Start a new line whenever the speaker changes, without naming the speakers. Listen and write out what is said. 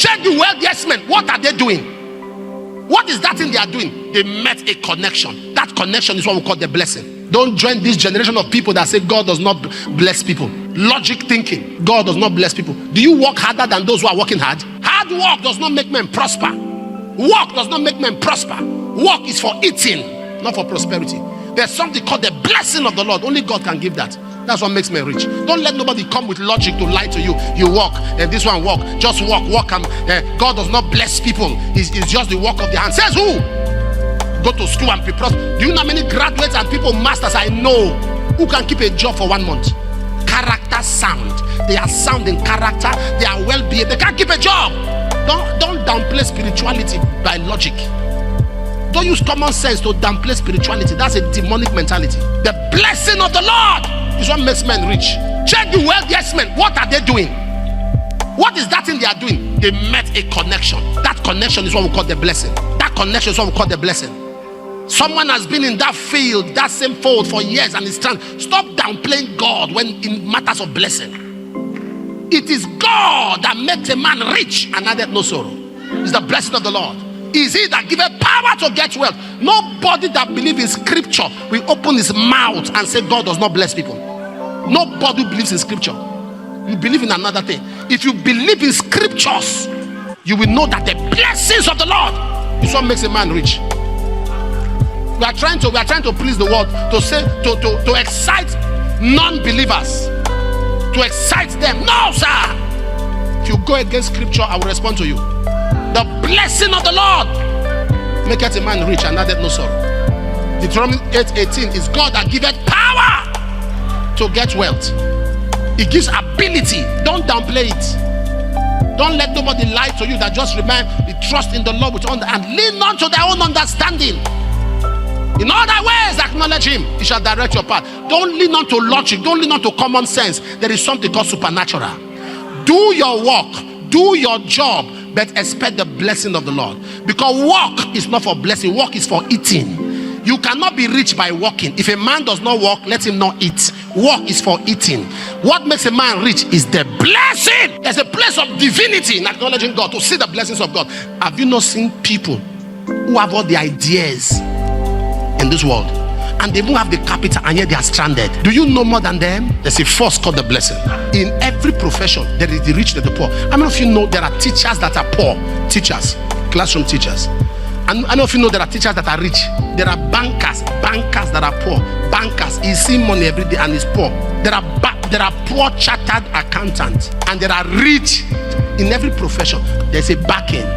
Check the wealthiest men. What are they doing? What is that thing they are doing? They met a connection. That connection is what we call the blessing. Don't join this generation of people that say God does not bless people. Logic thinking. God does not bless people. Do you work harder than those who are working hard? Hard work does not make men prosper. Work does not make men prosper. Work is for eating, not for prosperity. There's something called the blessing of the Lord. Only God can give that. That's what makes men rich. Don't let nobody come with logic to lie to you. You walk and this one walk. Just walk. God does not bless people. It's just the work of the hand. Says who? Go to school and prepare. Do you know how many graduates and people, masters I know who can keep a job for 1 month? Character sound. They are sound in character. They are well behaved. They can't keep a job. Don't downplay spirituality by logic. Don't use common sense to downplay spirituality. That's a demonic mentality. The blessing of the Lord is what makes men rich. Check the wealthiest men. What are they doing? What is that thing they are doing? They met a connection. That connection is what we call the blessing. That connection is what we call the blessing. Someone has been in that field, that same fold for years and is trying. Stop downplaying God when in matters of blessing. It is God that makes a man rich and addeth no sorrow. It's the blessing of the Lord. Is he that giveth power to get wealth. Nobody that believes in scripture will open his mouth and say God does not bless people. Nobody believes in scripture. You believe in another thing. If you believe in scriptures, you will know that the blessings of the Lord is what makes a man rich. We are trying to please the world, to excite non-believers, to excite them. No, sir. If you go against scripture, I will respond to you. The blessing of the Lord maketh a man rich and addeth no sorrow. Deuteronomy 8:18 is God that giveth power to get wealth. He gives ability. Don't downplay it. Don't let nobody lie to you. That just remain the trust in the Lord with all and lean not to their own understanding. In all thy ways acknowledge him, he shall direct your path. Don't lean on to logic. Don't lean on to common sense. There is something called supernatural. Do your work. Do your job. But expect the blessing of the Lord. Because work is not for blessing. Work is for eating. You cannot be rich by working. If a man does not work, let him not eat. Work is for eating. What makes a man rich is the blessing. There's a place of divinity in acknowledging God, to see the blessings of God. Have you not seen people who have all the ideas in this world and they don't have the capital and yet they are stranded? Do you know more than them? There's a force called the blessing. In every profession, there is the rich and the poor. How many of you know there are teachers that are poor? Teachers, classroom teachers. And I know if you know there are teachers that are rich. There are bankers that are poor. Bankers, he's seeing money every day and he's poor. There are poor chartered accountants and there are rich. In every profession, there's a back end.